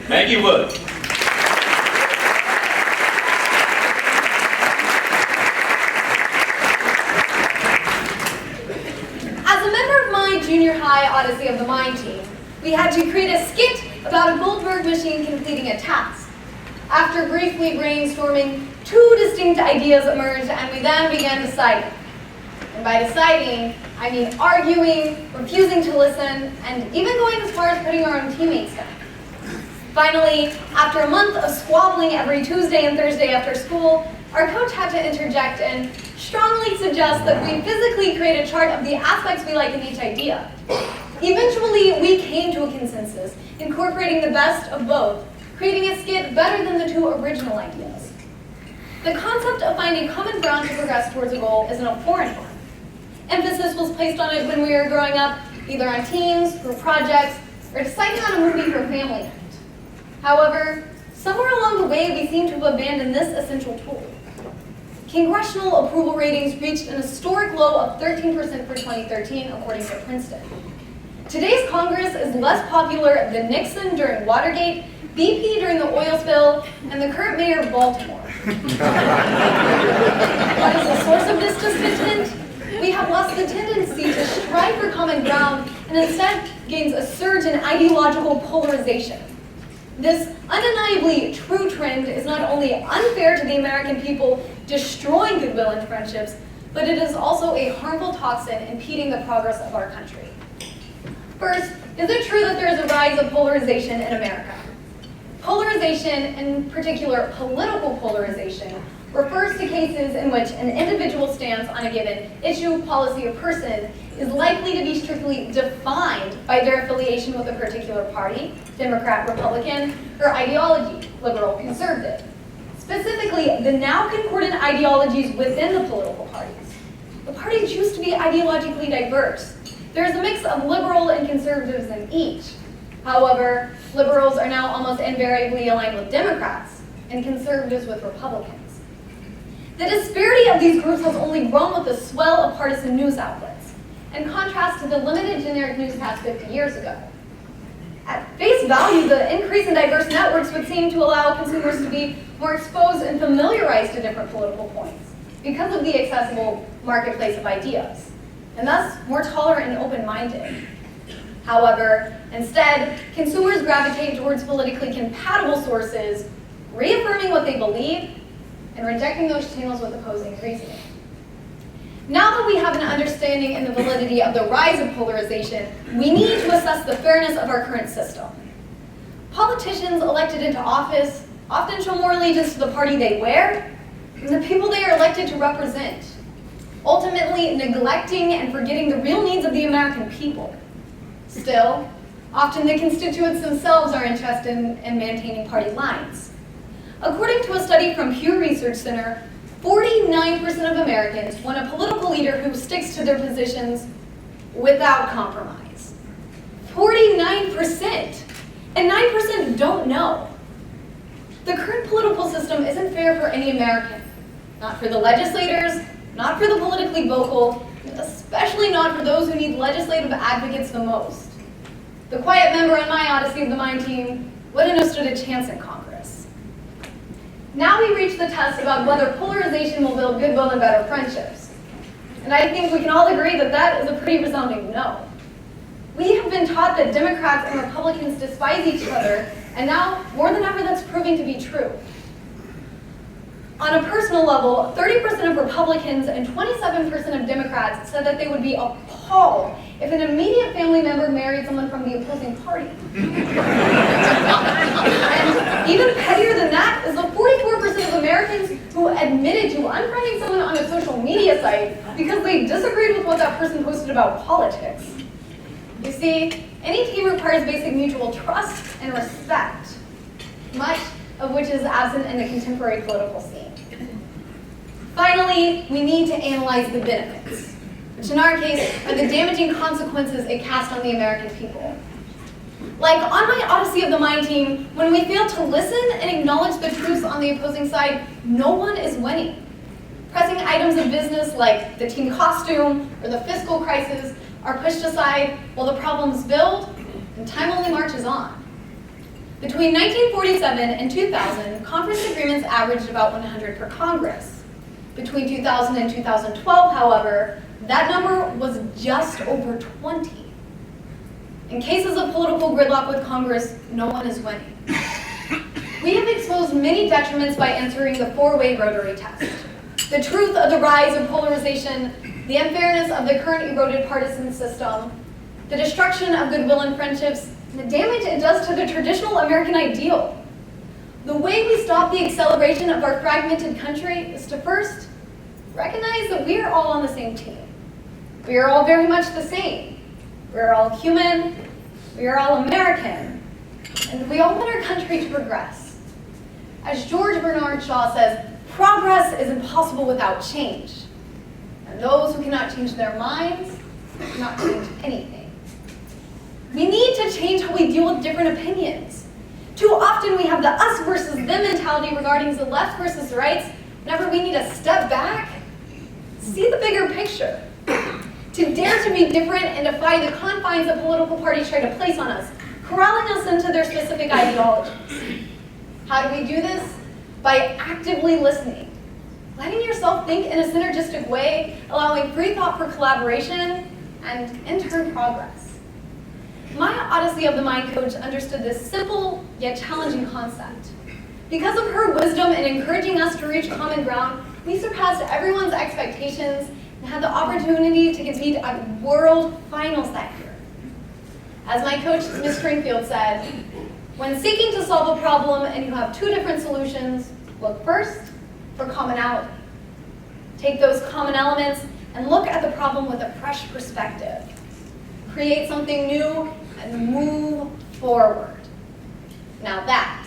Maggie Wood. As a member of my junior high Odyssey of the Mind team, we had to create a skit about a Goldberg machine completing a task. After briefly brainstorming, two distinct ideas emerged, and we then began deciding. And by deciding, I mean arguing, refusing to listen, and even going as far as putting our own teammates down. Finally, after a month of squabbling every Tuesday and Thursday after school, our coach had to interject and strongly suggest that we physically create a chart of the aspects we like in each idea. Eventually, we came to a consensus, incorporating the best of both, creating a skit better than the two original ideas. The concept of finding common ground to progress towards a goal isn't a foreign one. Emphasis was placed on it when we were growing up, either on teams, group projects, or deciding on a movie for family night. However, somewhere along the way, we seem to have abandoned this essential tool. Congressional approval ratings reached an historic low of 13% for 2013, according to Princeton. Today's Congress is less popular than Nixon during Watergate, BP during the oil spill, and the current mayor of Baltimore. What is the source of this discontent? We have lost the tendency to strive for common ground and instead gains a surge in ideological polarization. This undeniably true trend is not only unfair to the American people, destroying goodwill and friendships, but it is also a harmful toxin impeding the progress of our country. First, is it true that there is a rise of polarization in America? Polarization, in particular political polarization, refers to cases in which an individual stance on a given issue, policy, or person is likely to be strictly defined by their affiliation with a particular party, Democrat, Republican, or ideology, liberal, conservative. Specifically, the now concordant ideologies within the political parties. The parties used to be ideologically diverse. There is a mix of liberal and conservatives in each. However, liberals are now almost invariably aligned with Democrats, and conservatives with Republicans. The disparity of these groups has only grown with the swell of partisan news outlets, in contrast to the limited generic newscasts 50 years ago. At face value, the increase in diverse networks would seem to allow consumers to be more exposed and familiarized to different political points because of the accessible marketplace of ideas, and thus more tolerant and open-minded. However, instead, consumers gravitate towards politically compatible sources, reaffirming what they believe and rejecting those channels with opposing reasoning. Now that we have an understanding and the validity of the rise of polarization, we need to assess the fairness of our current system. Politicians elected into office often show more allegiance to the party they wear than the people they are elected to represent, ultimately neglecting and forgetting the real needs of the American people. Still, often the constituents themselves are interested in maintaining party lines. According to a study from Pew Research Center, 49% of Americans want a political leader who sticks to their positions without compromise. 49%! And 9% don't know. The current political system isn't fair for any American. Not for the legislators, not for the politically vocal, especially not for those who need legislative advocates the most. The quiet member on my Odyssey of the Mind team wouldn't have stood a chance in Congress. Now we reach the test about whether polarization will build goodwill and better friendships. And I think we can all agree that that is a pretty resounding no. We have been taught that Democrats and Republicans despise each other, and now, more than ever, that's proving to be true. On a personal level, 30% of Republicans and 27% of Democrats said that they would be appalled if an immediate family member married someone from the opposing party. And even pettier than that is the 44% of Americans who admitted to unfriending someone on a social media site because they disagreed with what that person posted about politics. You see, any team requires basic mutual trust and respect, much of which is absent in the contemporary political scene. Finally, we need to analyze the benefits, which in our case are the damaging consequences it cast on the American people. Like on my Odyssey of the Mind team, when we fail to listen and acknowledge the truths on the opposing side, no one is winning. Pressing items of business like the team costume or the fiscal crisis are pushed aside while the problems build and time only marches on. Between 1947 and 2000, conference agreements averaged about 100 per Congress. Between 2000 and 2012, however, that number was just over 20. In cases of political gridlock with Congress, no one is winning. We have exposed many detriments by answering the 4-way Rotary test. The truth of the rise of polarization, the unfairness of the current eroded partisan system, the destruction of goodwill and friendships, and the damage it does to the traditional American ideal. The way we stop the acceleration of our fragmented country is to first recognize that we are all on the same team. We are all very much the same. We are all human, we are all American, and we all want our country to progress. As George Bernard Shaw says, progress is impossible without change. And those who cannot change their minds cannot change anything. We need to change how we deal with different opinions. Too often we have the us versus them mentality regarding the left versus the rights, whenever we need to step back, see the bigger picture. To dare to be different and defy the confines that political parties try to place on us, corralling us into their specific ideologies. How do we do this? By actively listening, letting yourself think in a synergistic way, allowing free thought for collaboration, and in turn progress. My Odyssey of the Mind coach understood this simple yet challenging concept. Because of her wisdom in encouraging us to reach common ground, we surpassed everyone's expectations and had the opportunity to compete at world finals that year. As my coach, Ms. Stringfield, said, when seeking to solve a problem and you have two different solutions, look first for commonality. Take those common elements and look at the problem with a fresh perspective. Create something new and move forward. Now that